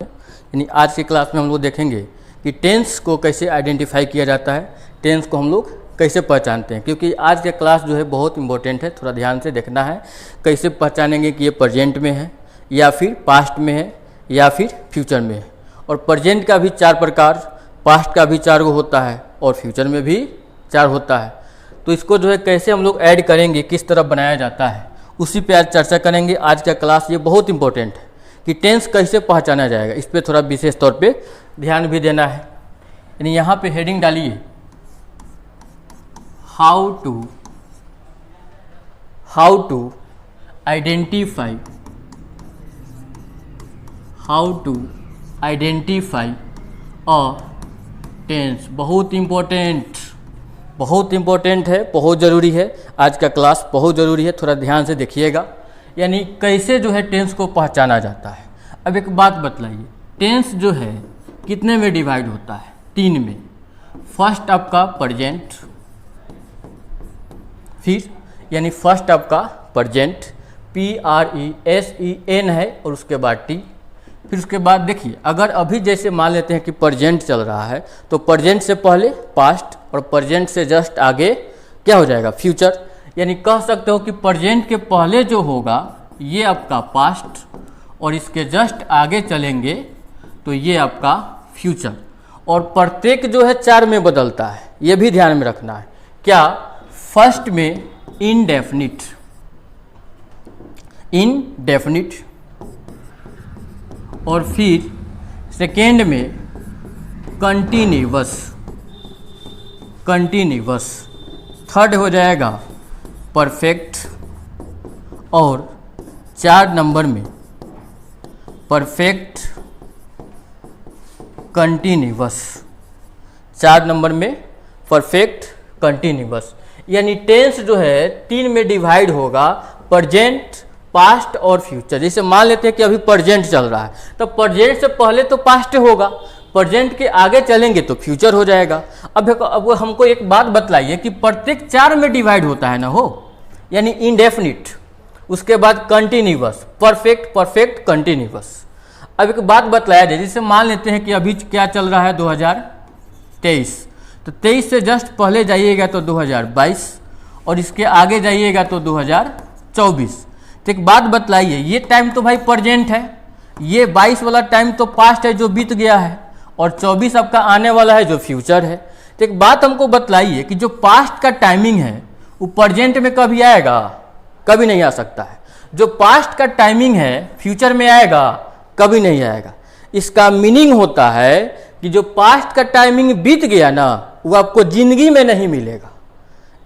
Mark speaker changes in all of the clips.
Speaker 1: यानी आज की क्लास में हम लोग देखेंगे कि टेंस को कैसे आइडेंटिफाई किया जाता है, टेंस को हम लोग कैसे पहचानते हैं। क्योंकि आज का क्लास जो है बहुत इंपॉर्टेंट है, थोड़ा ध्यान से देखना है। कैसे पहचानेंगे कि ये प्रेजेंट में है या फिर पास्ट में है या फिर फ्यूचर में है। और प्रेजेंट का भी 4 प्रकार, पास्ट का भी 4 होता है और फ्यूचर में भी 4 होता है। तो इसको जो है कैसे हम लोग ऐड करेंगे, किस तरह बनाया जाता है, उसी पे आज चर्चा करेंगे। आज का क्लास ये बहुत इंपॉर्टेंट है कि टेंस कैसे पहचाना जाएगा, इस पर थोड़ा विशेष तौर पे ध्यान भी देना है। यानी यहाँ पे हेडिंग डालिए how to identify a tense. बहुत इम्पोर्टेंट है, बहुत ज़रूरी है। आज का क्लास बहुत ज़रूरी है, थोड़ा ध्यान से देखिएगा। यानी कैसे जो है टेंस को पहचाना जाता है। अब एक बात बतलाइए, टेंस जो है कितने में डिवाइड होता है? 3 में। फर्स्ट आपका प्रेजेंट, फिर यानी फर्स्ट आपका प्रेजेंट PRESENT है और उसके बाद T। फिर उसके बाद देखिए, अगर अभी जैसे मान लेते हैं कि प्रेजेंट चल रहा है तो प्रेजेंट से पहले पास्ट और प्रेजेंट से जस्ट आगे क्या हो जाएगा? फ्यूचर। यानी कह सकते हो कि प्रेजेंट के पहले जो होगा ये आपका पास्ट और इसके जस्ट आगे चलेंगे तो ये आपका फ्यूचर। और प्रत्येक जो है 4 में बदलता है, ये भी ध्यान में रखना है। क्या? फर्स्ट में इनडेफिनिट, और फिर सेकेंड में कंटिन्यूअस, थर्ड हो जाएगा परफेक्ट, और 4 नंबर में परफेक्ट कंटिन्यूअस। 4 नंबर में परफेक्ट कंटिन्यूअस। यानी टेंस जो है 3 में डिवाइड होगा, प्रेजेंट, पास्ट और फ्यूचर। जैसे मान लेते हैं कि अभी प्रेजेंट चल रहा है तो प्रेजेंट से पहले तो पास्ट होगा, प्रेजेंट के आगे चलेंगे तो फ्यूचर हो जाएगा। अब हमको एक बात बतलाइए कि प्रत्येक 4 में डिवाइड होता है ना हो, यानी इनडेफिनिट, उसके बाद कंटिन्यूअस, परफेक्ट कंटिन्यूअस। अब एक बात बतलाया जाए, जैसे मान लेते हैं कि अभी क्या चल रहा है 2023, तो 23 से जस्ट पहले जाइएगा तो 2022 और इसके आगे जाइएगा तो 2024। तो एक बात बतलाइए, ये टाइम तो भाई प्रेजेंट है, ये 22 वाला टाइम तो पास्ट है जो बीत गया है, और 24 आपका आने वाला है जो फ्यूचर है। तो एक बात हमको बतलाइए कि जो पास्ट का टाइमिंग है वो प्रेजेंट में कभी आएगा? कभी नहीं आ सकता है। जो पास्ट का टाइमिंग है फ्यूचर में आएगा? कभी नहीं आएगा। इसका मीनिंग होता है कि जो पास्ट का टाइमिंग बीत गया ना, वो आपको जिंदगी में नहीं मिलेगा।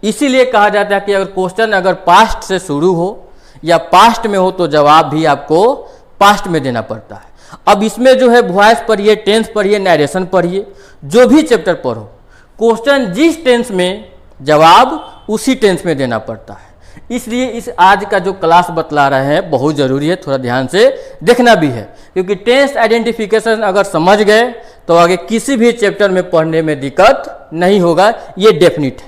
Speaker 1: इसीलिए कहा जाता है कि अगर क्वेश्चन अगर पास्ट से शुरू हो या पास्ट में हो तो जवाब भी आपको पास्ट में देना पड़ता है। अब इसमें जो है वॉइस पढ़िए, टेंस पढ़िए, नरेशन पढ़िए, जो भी चैप्टर पढ़ो, क्वेश्चन जिस टेंस में जवाब उसी टेंस में देना पड़ता है। इसलिए इस आज का जो क्लास बतला रहे हैं बहुत ज़रूरी है, थोड़ा ध्यान से देखना भी है। क्योंकि टेंस आइडेंटिफिकेशन अगर समझ गए तो आगे किसी भी चैप्टर में पढ़ने में दिक्कत नहीं होगा, ये डेफिनिट है।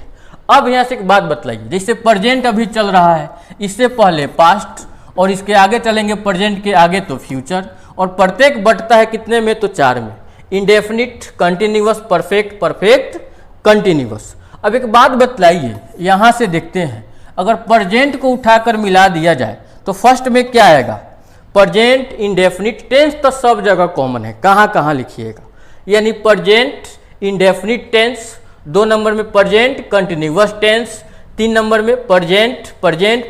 Speaker 1: अब यहाँ से एक बात बतलाइए, जैसे प्रेजेंट अभी चल रहा है, इससे पहले पास्ट और इसके आगे चलेंगे प्रेजेंट के आगे तो फ्यूचर, और प्रत्येक बटता है कितने में? तो 4 में। Indefinite, continuous, perfect continuous. अब एक बात बतलाइए, यहाँ से देखते हैं, अगर प्रेजेंट को उठाकर मिला दिया जाए तो फर्स्ट में क्या आएगा? Present, indefinite. टेंस तो सब जगह कॉमन है, कहाँ लिखिएगा। यानी प्रेजेंट इंडेफिनिट टेंस, 2 नंबर में प्रेजेंट कंटिन्यूअस टेंस, 3 नंबर में प्रेजेंट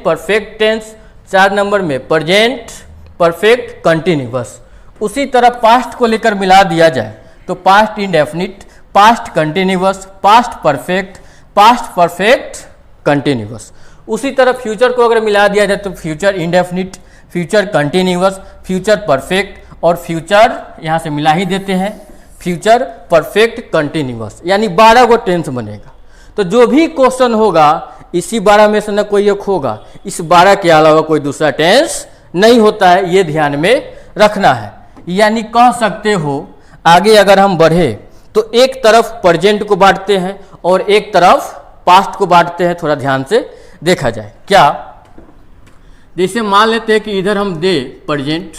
Speaker 1: परफेक्ट टेंस, 4 नंबर में प्रेजेंट परफेक्ट कंटिन्यूअस। उसी तरह पास्ट को लेकर मिला दिया जाए तो past indefinite, past continuous, past perfect continuous. उसी तरह फ्यूचर को अगर मिला दिया जाए तो future indefinite, future continuous, future perfect, और फ्यूचर यहाँ से मिला ही देते हैं, फ्यूचर परफेक्ट कंटिन्यूअस। यानी 12 गो टेंस बनेगा। तो जो भी क्वेश्चन होगा इसी 12 में से न कोई एक होगा, इस 12 के अलावा कोई दूसरा टेंस नहीं होता है, ये ध्यान में रखना है। यानी कह सकते हो आगे अगर हम बढ़े तो एक तरफ प्रेजेंट को बांटते हैं और एक तरफ पास्ट को बांटते हैं। थोड़ा ध्यान से देखा जाए। क्या? जैसे मान लेते हैं कि इधर हम दे प्रेजेंट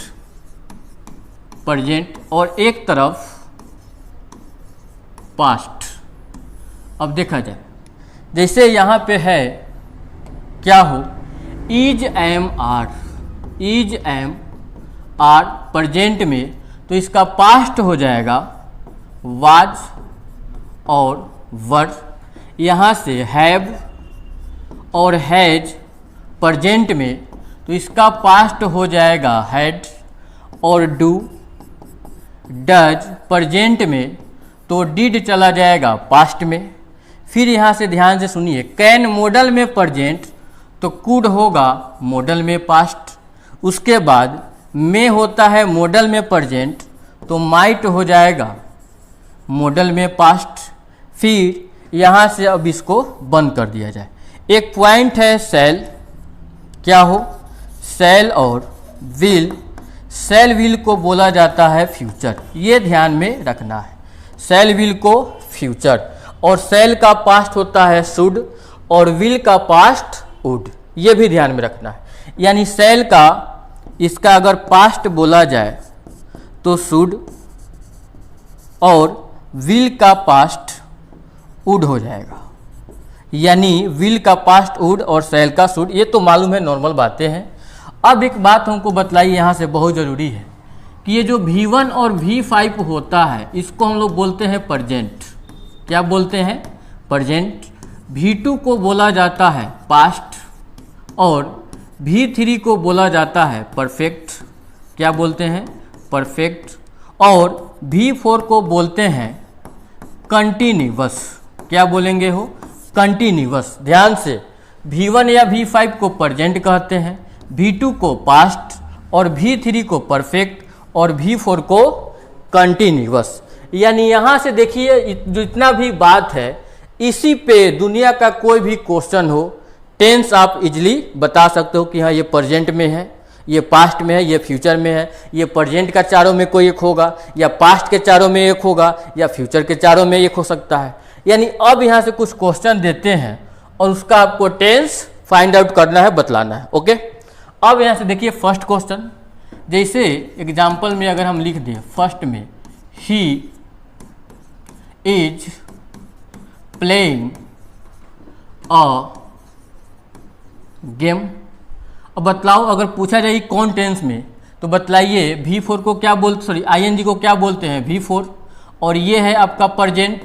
Speaker 1: प्रेजेंट और एक तरफ पास्ट। अब देखा जाए, जैसे यहाँ पे है क्या हो, is am are, is am are present में, तो इसका पास्ट हो जाएगा वाज और वर। यहाँ से हैव और हैज प्रेजेंट में, तो इसका पास्ट हो जाएगा हैड और डू। डज प्रेजेंट में, तो डिड चला जाएगा पास्ट में। फिर यहाँ से ध्यान से सुनिए, कैन मॉडल में प्रेजेंट, तो कुड होगा मॉडल में पास्ट। उसके बाद में होता है मॉडल में प्रेजेंट, तो माइट हो जाएगा मॉडल में पास्ट। फिर यहाँ से अब इसको बंद कर दिया जाए। एक पॉइंट है सेल, क्या हो, सेल और विल। सेल विल को बोला जाता है फ्यूचर, ये ध्यान में रखना है। सेल विल को फ्यूचर, और सेल का पास्ट होता है शुड और विल का पास्ट वुड, ये भी ध्यान में रखना है। यानी सेल का, इसका अगर पास्ट बोला जाए तो शुड और विल का पास्ट वुड हो जाएगा। यानी विल का पास्ट वुड और सेल का शुड, ये तो मालूम है, नॉर्मल बातें हैं। अब एक बात हमको बताइए यहाँ से, बहुत ज़रूरी है कि ये जो V1 और V5 होता है, इसको हम लोग बोलते हैं प्रेजेंट। क्या बोलते हैं? प्रेजेंट। V2 को बोला जाता है पास्ट और V3 को बोला जाता है परफेक्ट। क्या बोलते हैं? परफेक्ट। और V4 को बोलते हैं कंटिन्यूअस। क्या बोलेंगे हो? कंटिन्यूअस। ध्यान से, V1 या V5 को प्रेजेंट कहते हैं, V2 को पास्ट और V3 को परफेक्ट और V4 को कंटिन्यूअस। यानी यहाँ से देखिए, जितना भी बात है इसी पे दुनिया का कोई भी क्वेश्चन हो, टेंस आप इजीली बता सकते हो कि हाँ ये प्रेजेंट में है, ये पास्ट में है, ये फ्यूचर में है, ये प्रेजेंट का चारों में कोई एक होगा, या पास्ट के चारों में एक होगा, या फ्यूचर के चारों में एक हो सकता है। यानी अब यहाँ से कुछ क्वेश्चन देते हैं और उसका आपको टेंस फाइंड आउट करना है, बतलाना है। ओके, अब यहाँ से देखिए फर्स्ट क्वेश्चन, जैसे एग्जाम्पल में अगर हम लिख दें फर्स्ट में, he is playing a game. अब बतलाओ, अगर पूछा जाए कौन टेंस में, तो बतलाइए V4 को क्या बोलते, सॉरी ING को क्या बोलते हैं? V4। और ये है आपका प्रेजेंट,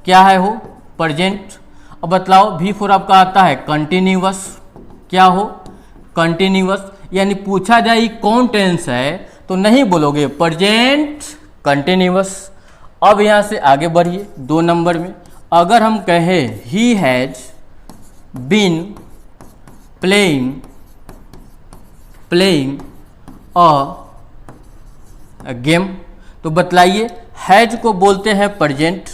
Speaker 1: क्या है हो? प्रेजेंट। अब बतलाओ V4 आपका आता है कंटिन्यूअस। क्या हो? कंटिन्यूअस। यानी पूछा जाए कौन टेंस है तो नहीं बोलोगे प्रेजेंट कंटिन्यूअस। अब यहाँ से आगे बढ़िए 2 नंबर में, अगर हम कहें he has been playing a game, तो बतलाइए हैज को बोलते हैं प्रेजेंट,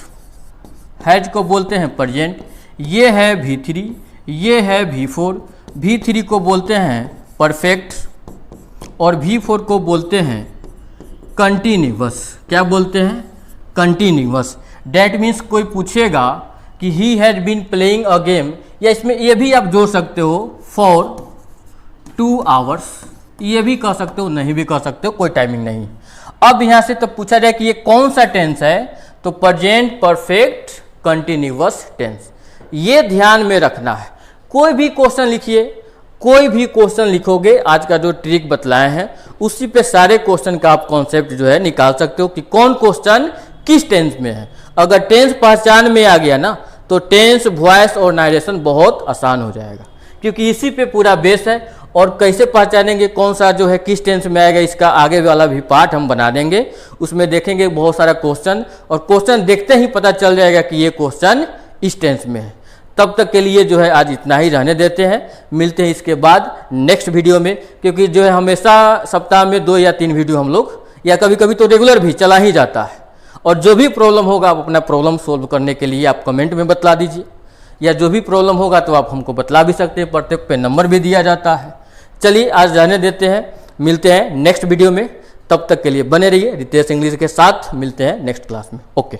Speaker 1: हैज को बोलते हैं प्रेजेंट। ये है V3, ये है V4। V3 को बोलते हैं परफेक्ट और V4 को बोलते हैं कंटिन्यूअस। क्या बोलते हैं? कंटिन्यूअस। डैट मीन्स कोई पूछेगा कि he has been playing a game, या इसमें ये भी आप जोड़ सकते हो फॉर 2 आवर्स, ये भी कह सकते हो, नहीं भी कह सकते हो, कोई टाइमिंग नहीं। अब यहाँ से तो पूछा जाए कि ये कौन सा टेंस है, तो प्रेजेंट परफेक्ट कंटिन्यूअस टेंस। ये ध्यान में रखना है। कोई भी क्वेश्चन लिखिए, कोई भी क्वेश्चन लिखोगे, आज का जो ट्रिक बतलाए हैं उसी पे सारे क्वेश्चन का आप कॉन्सेप्ट जो है निकाल सकते हो कि कौन क्वेश्चन किस टेंस में है। अगर टेंस पहचान में आ गया ना, तो टेंस, वॉइस और नारेशन बहुत आसान हो जाएगा, क्योंकि इसी पे पूरा बेस है। और कैसे पहचानेंगे कौन सा जो है किस टेंस में आएगा, इसका आगे वाला भी पार्ट हम बना देंगे, उसमें देखेंगे बहुत सारा क्वेश्चन, और क्वेश्चन देखते ही पता चल जाएगा कि ये क्वेश्चन इस टेंस में है। तब तक के लिए जो है आज इतना ही रहने देते हैं, मिलते हैं इसके बाद नेक्स्ट वीडियो में, क्योंकि जो है हमेशा सप्ताह में 2 या 3 वीडियो हम लोग, या कभी कभी तो रेगुलर भी चला ही जाता है। और जो भी प्रॉब्लम होगा आप अपना प्रॉब्लम सोल्व करने के लिए आप कमेंट में बतला दीजिए, या जो भी प्रॉब्लम होगा तो आप हमको बतला भी सकते हैं, प्रत्येक पे नंबर भी दिया जाता है। चलिए आज रहने देते हैं, मिलते हैं नेक्स्ट वीडियो में। तब तक के लिए बने रहिए रितेश इंग्लिश के साथ, मिलते हैं नेक्स्ट क्लास में। ओके।